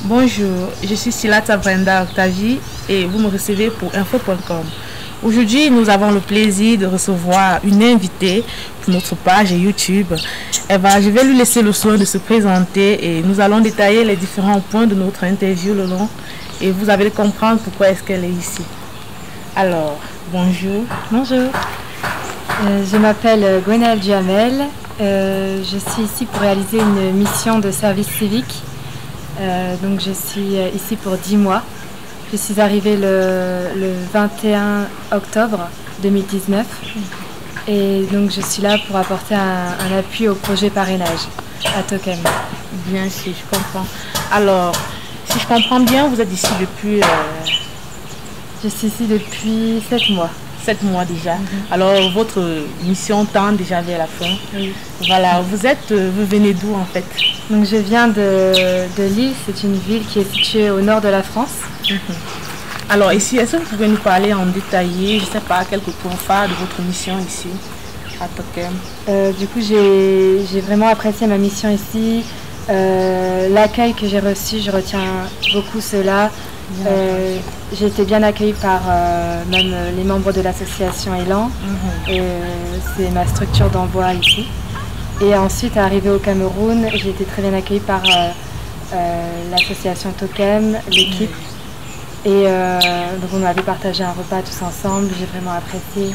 Bonjour, je suis Silata Brenda Octavie et vous me recevez pour info.com. Aujourd'hui, nous avons le plaisir de recevoir une invitée pour notre page YouTube. Je vais lui laisser le soin de se présenter et nous allons détailler les différents points de notre interview le long et vous allez comprendre pourquoi est-ce qu'elle est ici. Alors, bonjour. Bonjour, je m'appelle Gwenaëlle Duhamel. Je suis ici pour réaliser une mission de service civique. Donc je suis ici pour 10 mois. Je suis arrivée le 21 octobre 2019 et donc je suis là pour apporter un appui au projet parrainage à Tokem. Bien sûr, je comprends. Alors, si je comprends bien, vous êtes ici depuis... Je suis ici depuis 7 mois. 7 mois déjà. Alors, votre mission tend déjà vers la fin. Oui. Voilà, vous venez d'où en fait? Donc je viens de Lille, c'est une ville qui est située au nord de la France. Alors ici, est-ce que vous pouvez nous parler en détaillé, je ne sais pas, quelques points phares de votre mission ici à Tokem? Du coup, j'ai vraiment apprécié ma mission ici. L'accueil que j'ai reçu, je retiens beaucoup cela. J'ai été bien accueillie par même les membres de l'association Elan. C'est ma structure d'envoi ici. Et ensuite, arrivée au Cameroun, j'ai été très bien accueillie par l'association Tokem, l'équipe. Et donc on avait partagé un repas tous ensemble. J'ai vraiment apprécié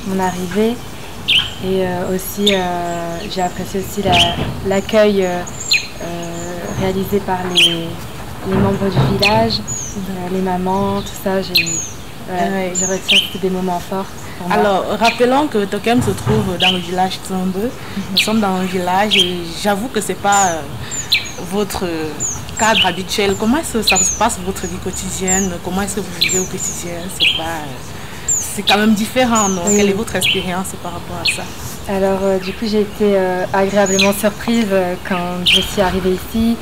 mon arrivée. Et aussi, j'ai apprécié aussi l'accueil réalisé par les membres du village, les mamans, tout ça. J'ai retenu que c'était des moments forts. Alors, rappelons que Tokem se trouve dans le village Tsombe. Nous sommes dans un village et j'avoue que ce n'est pas votre cadre habituel. Comment est-ce que ça se passe votre vie quotidienne? Comment est-ce que vous vivez au quotidien? C'est quand même différent, non? Oui. Quelle est votre expérience par rapport à ça? Alors, du coup, j'ai été agréablement surprise quand je suis arrivée ici.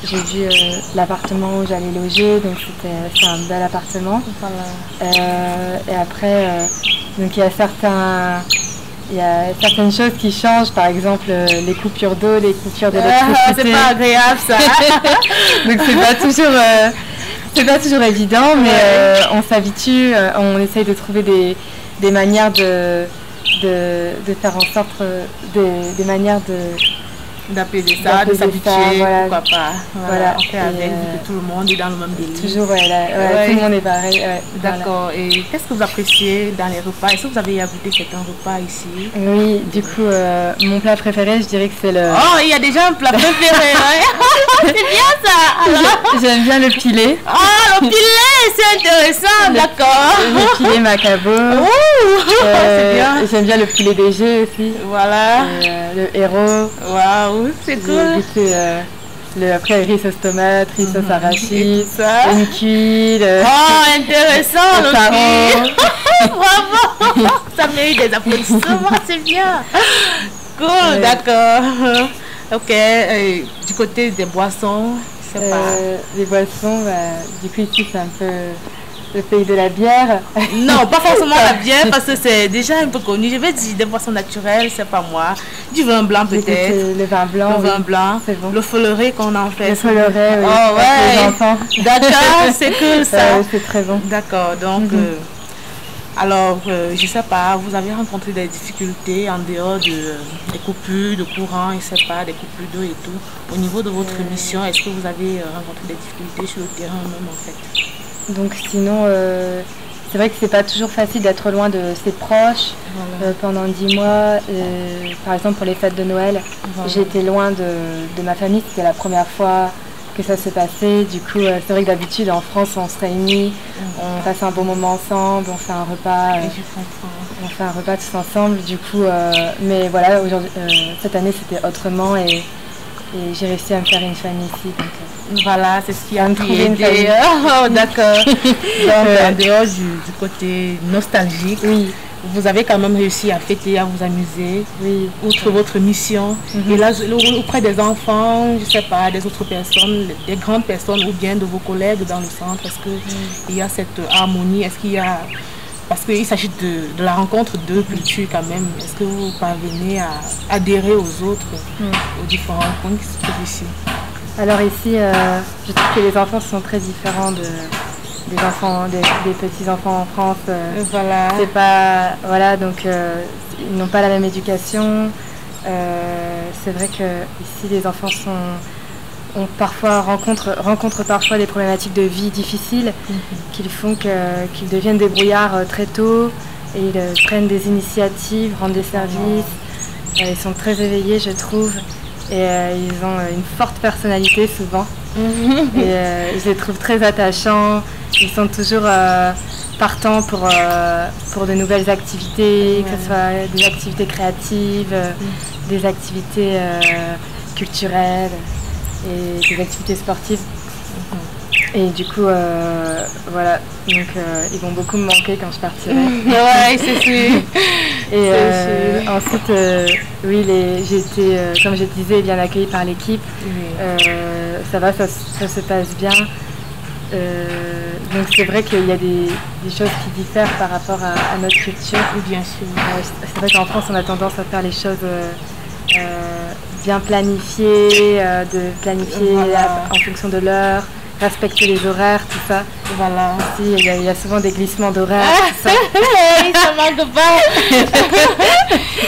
J'ai vu l'appartement où j'allais loger, donc c'est un bel appartement. Voilà. Et après, donc il y a certaines choses qui changent, par exemple les coupures d'eau, les coupures d'électricité. C'est pas agréable ça. Donc c'est pas toujours évident, mais on s'habitue, on essaye de trouver des manières de faire en sorte, des manières d'apaiser ça, de s'habituer, voilà. Pourquoi pas. Voilà. On fait avec, que tout le monde est dans le même délire. Toujours, tout le monde est pareil. D'accord. Voilà. Et qu'est-ce que vous appréciez dans les repas? Est-ce que vous avez goûté certains repas ici? Oui, du coup, mon plat préféré, je dirais que c'est le... Oh, il y a déjà un plat préféré, c'est bien ça. J'aime bien le pilé. Ah, le pilé, c'est intéressant, d'accord. Le pilé macabo. C'est bien. J'aime bien le poulet DG aussi. Voilà. Le héros. Waouh, c'est cool. Après, riz sauce tomate, riz sauce arachide, une cuille. Oh, intéressant, le cuit. Bravo. Ça mérite des applaudissements, c'est bien. Cool, d'accord. Ok, du côté des boissons, je sais pas. Les boissons, du coup, ici, c'est un peu... le pays de la bière. Non, pas forcément la bière parce que c'est déjà un peu connu. Je vais dire des boissons naturelles, c'est pas moi. Du vin blanc peut-être. Le vin blanc. Le vin blanc. C'est bon. Le folleré qu'on en fait. Le folleré, oui. Oh ouais. Les enfants. D'accord, c'est cool ça. C'est très bon. D'accord, donc alors je sais pas, vous avez rencontré des difficultés en dehors des coupures de courant, je sais pas, des coupures d'eau et tout. Au niveau de votre mission, est-ce que vous avez rencontré des difficultés sur le terrain même en fait? Donc sinon, c'est vrai que c'est pas toujours facile d'être loin de ses proches pendant 10 mois. Par exemple pour les fêtes de Noël, j'ai été loin de ma famille, c'était la première fois que ça se passait. Du coup, c'est vrai que d'habitude en France, on se réunit, on passe un bon moment ensemble, on fait un repas. On fait un repas tous ensemble. Du coup, mais voilà, cette année c'était autrement et j'ai réussi à me faire une famille ici. Donc, voilà, c'est ce qui a pu aider. Oh, d'accord. Donc, en dehors du côté nostalgique, oui. Vous avez quand même réussi à fêter, à vous amuser, oui, outre votre mission. Et là, auprès des enfants, je ne sais pas, des autres personnes, des grandes personnes ou bien de vos collègues dans le centre, est-ce qu'il y a cette harmonie? Est-ce qu'il y a... Parce qu'il s'agit de la rencontre de cultures quand même. Est-ce que vous parvenez à adhérer aux autres, aux différents points qui se trouvent ici? Alors ici, je trouve que les enfants sont très différents des enfants, des petits enfants en France. Voilà. C'est pas, voilà, donc ils n'ont pas la même éducation. C'est vrai que ici les enfants rencontrent parfois des problématiques de vie difficiles qu'ils font qu'ils deviennent débrouillards très tôt et ils prennent des initiatives, rendent des services. Ils sont très éveillés, je trouve, et ils ont une forte personnalité souvent. Et je les trouve très attachants. Ils sont toujours partants pour de nouvelles activités, que ce soit des activités créatives, des activités culturelles et des activités sportives. Et du coup, voilà, donc ils vont beaucoup me manquer quand je partirai. Ouais, c'est sûr. Et ensuite, oui, j'ai été, comme je disais, bien accueillie par l'équipe. Ça va, ça se passe bien. Donc c'est vrai qu'il y a des choses qui diffèrent par rapport à notre culture. Bien sûr. C'est vrai qu'en France, on a tendance à faire les choses bien planifiées, de planifier en fonction de l'heure, respecter les horaires, tout ça. Voilà. Ici, il y a souvent des glissements d'horaires. Ça manque pas.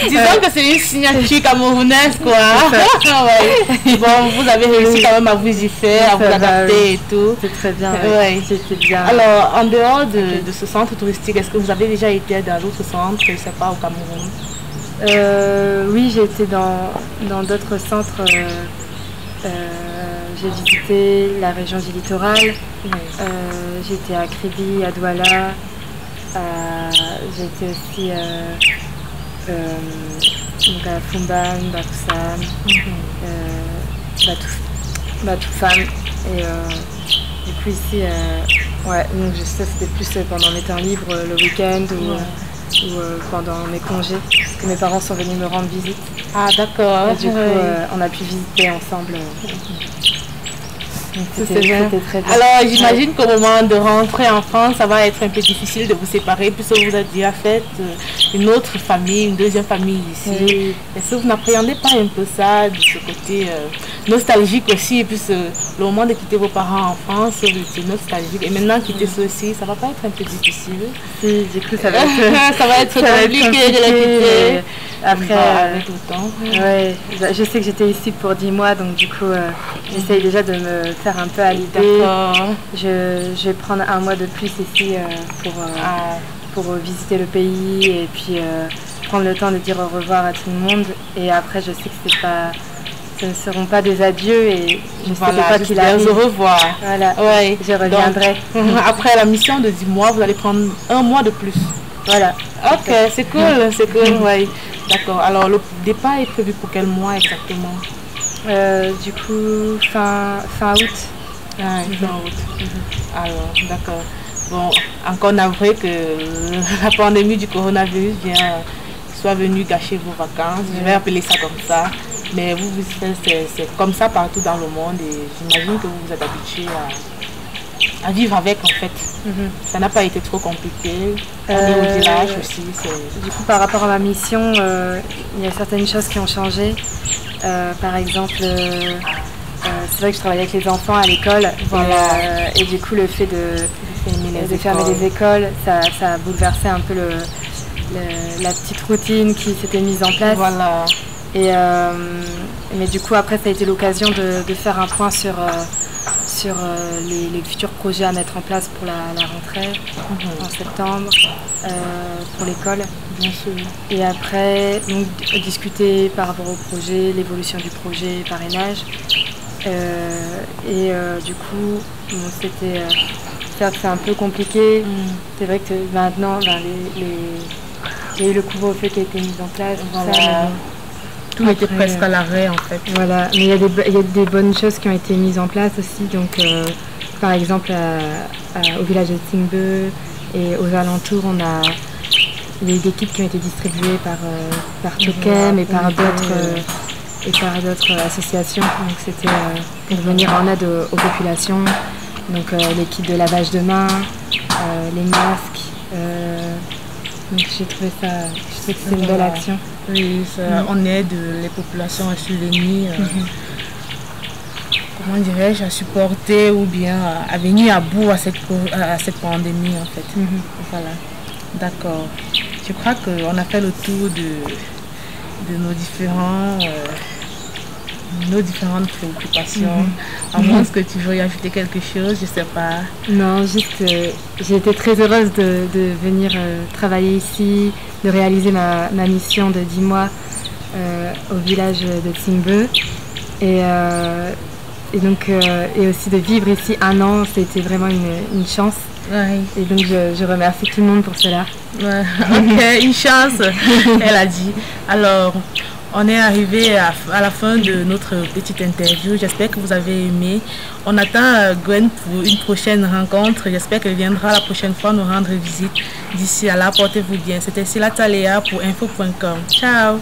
Disons que c'est une signature camerounaise, quoi. Ouais. Bon, vous avez réussi quand même à vous y faire, à vous adapter et tout. C'est très bien. Ouais. C'est bien. Alors, en dehors de ce centre touristique, est-ce que vous avez déjà été dans d'autres centres, je ne sais pas, au Cameroun? Oui, j'ai été dans d'autres centres. J'ai visité la région du littoral. J'ai été à Kribi, à Douala. J'ai été aussi donc à Fumban, Bafoussam, Batoufam. Et du coup ici, ouais, donc ça c'était plus pendant mes temps libres, le week-end ou pendant mes congés, parce que mes parents sont venus me rendre visite. Ah d'accord. Et du coup, on a pu visiter ensemble. C'était très bien. Alors j'imagine qu'au moment de rentrer en France, ça va être un peu difficile de vous séparer, puisque vous avez déjà fait une autre famille, une deuxième famille ici. Oui. Est-ce que vous n'appréhendez pas un peu ça, de ce côté nostalgique aussi, et puis le moment de quitter vos parents en France, c'est nostalgique, et maintenant quitter ceux-ci, ça va pas être un peu difficile? Si, du coup ça va être, ça va être compliqué de les quitter. Après, avec le temps. Ouais, je sais que j'étais ici pour 10 mois, donc du coup, j'essaye déjà de me faire un peu à l'idée. Je vais prendre un mois de plus ici pour visiter le pays et puis prendre le temps de dire au revoir à tout le monde. Et après, je sais que ce ne seront pas des adieux et je sais pas qu'il arrive. Au revoir. Voilà, ouais. Je reviendrai. Donc, après la mission de 10 mois, vous allez prendre un mois de plus. Voilà. Ok, c'est cool, c'est cool, ouais. D'accord. Alors le départ est prévu pour quel mois exactement? Du coup, fin août. Ah, fin août. Alors, d'accord. Bon, encore navré que la pandémie du coronavirus soit venue gâcher vos vacances. Je vais appeler ça comme ça. Mais c'est comme ça partout dans le monde et j'imagine que vous vous êtes habitué à vivre avec en fait. Ça n'a pas été trop compliqué. On est au village aussi. Du coup, par rapport à ma mission, il y a certaines choses qui ont changé. Par exemple, c'est vrai que je travaillais avec les enfants à l'école. Voilà. Et du coup, le fait de fermer les écoles, ça a bouleversé un peu la petite routine qui s'était mise en place. Voilà. Mais du coup, après, ça a été l'occasion de faire un point sur les futurs projets à mettre en place pour la rentrée en septembre pour l'école. Bien sûr. Et après, donc, discuter par rapport au projet, l'évolution du projet, parrainage. Du coup, bon, c'était certes c'est un peu compliqué. C'est vrai que maintenant, il y a eu le couvre-feu qui a été mis en place. Voilà. Tout était presque à l'arrêt en fait. Voilà, mais il y a des bonnes choses qui ont été mises en place aussi. Donc, par exemple, au village de Tingbe et aux alentours, il y a eu des kits qui ont été distribués par Tokem et par d'autres associations. Donc, c'était pour venir en aide aux populations. Donc, les kits de lavage de mains, les masques. Donc, j'ai trouvé que c'est une belle action. Oui, on aide les populations à survenir comment dirais-je, à supporter ou bien à venir à bout à cette pandémie en fait. Voilà, d'accord. Je crois qu'on a fait le tour de nos différentes préoccupations. À moins que tu veuilles ajouter quelque chose, je sais pas. Non, juste j'ai été très heureuse de venir travailler ici, de réaliser ma mission de 10 mois au village de Tingbe et aussi de vivre ici 1 an, c'était vraiment une chance. Ouais. Et donc je remercie tout le monde pour cela. Ouais. Ok, une chance, elle a dit. Alors, on est arrivé à la fin de notre petite interview. J'espère que vous avez aimé. On attend Gwen pour une prochaine rencontre. J'espère qu'elle viendra la prochaine fois nous rendre visite. D'ici là, portez-vous bien. C'était Silata Léa pour info.com. Ciao.